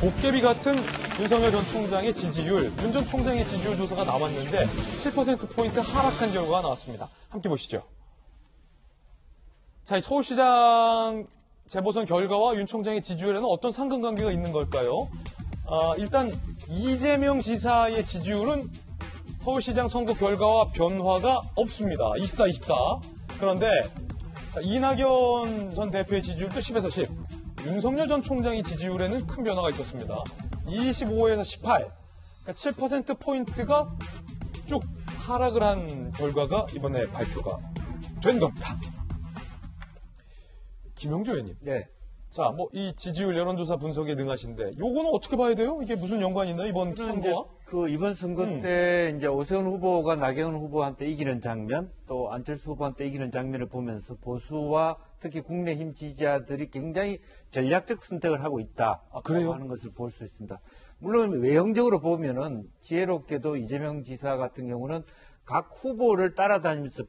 도깨비 같은 윤석열 전 총장의 지지율, 윤 전 총장의 지지율 조사가 나왔는데 7%포인트 하락한 결과가 나왔습니다. 함께 보시죠. 자, 이 서울시장 재보선 결과와 윤 총장의 지지율에는 어떤 상관관계가 있는 걸까요? 일단 이재명 지사의 지지율은 서울시장 선거 결과와 변화가 없습니다. 24, 24. 그런데 자, 이낙연 전 대표의 지지율도 10에서 10. 윤석열 전 총장의 지지율에는 큰 변화가 있었습니다. 25에서 18. 그러니까 7%포인트가 쭉 하락을 한 결과가 이번에 발표가 된 겁니다. 김영주 의원님. 네. 자, 뭐 이 지지율 여론조사 분석에 능하신데 요거는 어떻게 봐야 돼요? 이게 무슨 연관이 있나요? 이번 선거와? 이번 선거 때 이제 오세훈 후보가 나경원 후보한테 이기는 장면, 또 안철수 후보한테 이기는 장면을 보면서 보수와 특히 국민의힘 지지자들이 굉장히 전략적 선택을 하고 있다. 그래요? 하는 것을 볼 수 있습니다. 물론 외형적으로 보면은 지혜롭게도 이재명 지사 같은 경우는 각 후보를 따라다니면서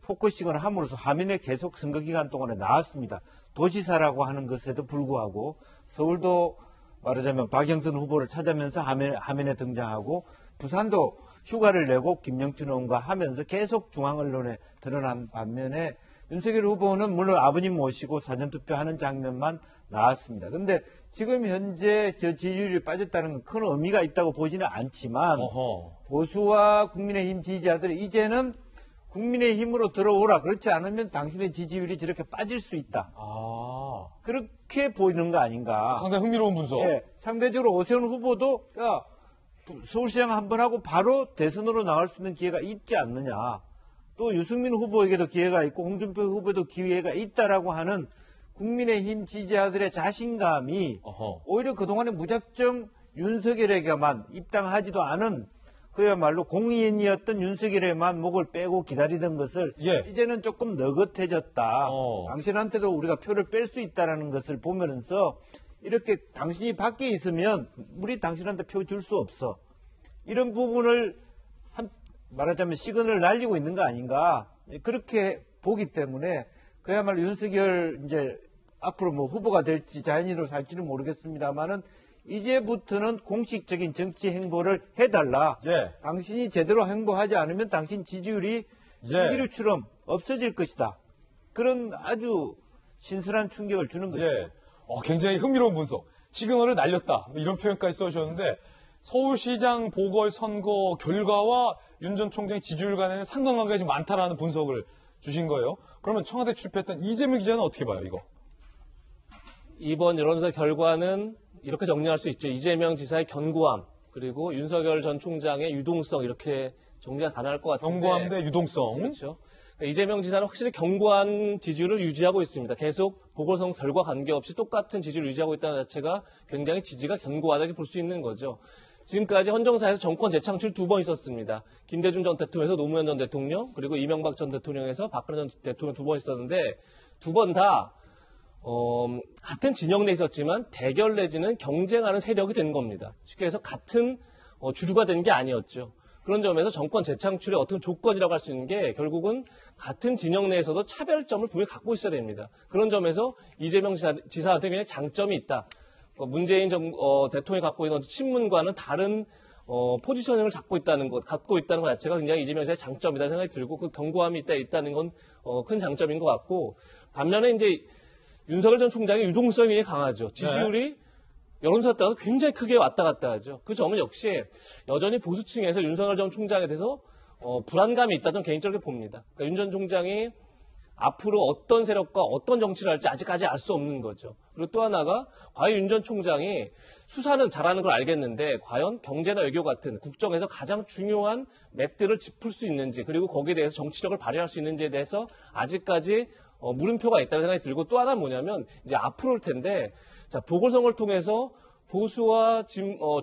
포커싱을 함으로써 화면에 계속 선거 기간 동안에 나왔습니다. 도지사라고 하는 것에도 불구하고 서울도 말하자면 박영선 후보를 찾아면서 화면에 등장하고 부산도 휴가를 내고 김영춘 의원과 하면서 계속 중앙언론에 드러난 반면에 윤석열 후보는 물론 아버님 모시고 사전투표하는 장면만 나왔습니다. 그런데 지금 현재 저 지지율이 빠졌다는 건 큰 의미가 있다고 보지는 않지만 보수와 국민의힘 지지자들이 이제는 국민의힘으로 들어오라. 그렇지 않으면 당신의 지지율이 저렇게 빠질 수 있다. 그렇게 보이는 거 아닌가. 상당히 흥미로운 분석. 예, 상대적으로 오세훈 후보도 서울시장 한번 하고 바로 대선으로 나올 수 있는 기회가 있지 않느냐. 또 유승민 후보에게도 기회가 있고 홍준표 후보도 기회가 있다라고 하는 국민의힘 지지자들의 자신감이 오히려 그동안에 무작정 윤석열에게만 입당하지도 않은 그야말로 공인이었던 윤석열에만 목을 빼고 기다리던 것을 이제는 조금 너긋해졌다. 당신한테도 우리가 표를 뺄 수 있다는 것을 보면서 이렇게 당신이 밖에 있으면 우리 당신한테 표 줄 수 없어. 이런 부분을 말하자면 시그널을 날리고 있는 거 아닌가. 그렇게 보기 때문에 그야말로 윤석열 이제 앞으로 뭐 후보가 될지 자연인으로 살지는 모르겠습니다만은 이제부터는 공식적인 정치 행보를 해달라. 당신이 제대로 행보하지 않으면 당신 지지율이 신기루처럼 없어질 것이다. 그런 아주 신선한 충격을 주는 거죠. 굉장히 흥미로운 분석. 시그널을 날렸다. 이런 표현까지 써주셨는데 서울시장 보궐선거 결과와 윤 전 총장의 지지율 간에는 상관관계가 좀 많다라는 분석을 주신 거예요. 그러면 청와대 출입했던 이재명 기자는 어떻게 봐요, 이거? 이번 여론조사 결과는 이렇게 정리할 수 있죠. 이재명 지사의 견고함, 그리고 윤석열 전 총장의 유동성, 이렇게 정리가 가능할 것 같은데. 견고함 대 유동성. 그렇죠. 이재명 지사는 확실히 견고한 지지율을 유지하고 있습니다. 계속 보궐선거 결과 관계없이 똑같은 지지율을 유지하고 있다는 자체가 굉장히 지지가 견고하다고 볼 수 있는 거죠. 지금까지 헌정사에서 정권 재창출 2번 있었습니다. 김대중 전 대통령에서 노무현 전 대통령, 그리고 이명박 전 대통령에서 박근혜 전 대통령 2번 있었는데 두 번 다 같은 진영 내에 있었지만 대결 내지는 경쟁하는 세력이 된 겁니다. 쉽게 해서 같은 주류가 된 게 아니었죠. 그런 점에서 정권 재창출의 어떤 조건이라고 할 수 있는 게 결국은 같은 진영 내에서도 차별점을 분명히 갖고 있어야 됩니다. 그런 점에서 이재명 지사한테 그냥 장점이 있다. 문재인 대통령이 갖고 있는 친문과는 다른 포지셔닝을 갖고 있다는 것 자체가 굉장히 이재명 지사의 장점이다 생각이 들고 그 견고함이 있다는 건 큰 장점인 것 같고 반면에 이제 윤석열 전 총장의 유동성이 강하죠. 지지율이 여론조사 따라서 굉장히 크게 왔다 갔다 하죠. 그 점은 역시 여전히 보수층에서 윤석열 전 총장에 대해서 불안감이 있다는 개인적으로 봅니다. 그러니까 윤 전 총장이 앞으로 어떤 세력과 어떤 정치를 할지 아직까지 알 수 없는 거죠. 그리고 또 하나가 과연 윤 전 총장이 수사는 잘하는 걸 알겠는데 과연 경제나 외교 같은 국정에서 가장 중요한 맵들을 짚을 수 있는지 그리고 거기에 대해서 정치력을 발휘할 수 있는지에 대해서 아직까지 물음표가 있다는 생각이 들고 또 하나는 뭐냐면 이제 앞으로일 텐데 자 보궐선거를 통해서 보수와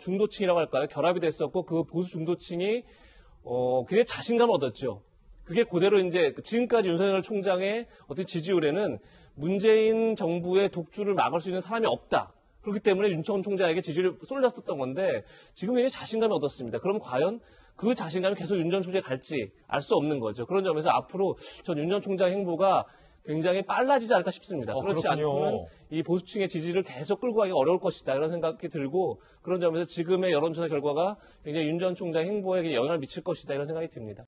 중도층이라고 할까요? 결합이 됐었고 그 보수 중도층이 굉장히 자신감을 얻었죠. 그게 그대로 이제 지금까지 윤석열 총장의 어떤 지지율에는 문재인 정부의 독주를 막을 수 있는 사람이 없다. 그렇기 때문에 윤 전 총장에게 지지율이 쏠렸었던 건데 지금 굉장히 자신감을 얻었습니다. 그럼 과연 그 자신감이 계속 윤 전 총장에 갈지 알 수 없는 거죠. 그런 점에서 앞으로 전 윤 전 총장 행보가 굉장히 빨라지지 않을까 싶습니다. 그렇지 그렇군요. 않고는 이 보수층의 지지를 계속 끌고 가기 어려울 것이다 이런 생각이 들고 그런 점에서 지금의 여론조사 결과가 굉장히 윤 전 총장 행보에 영향을 미칠 것이다 이런 생각이 듭니다.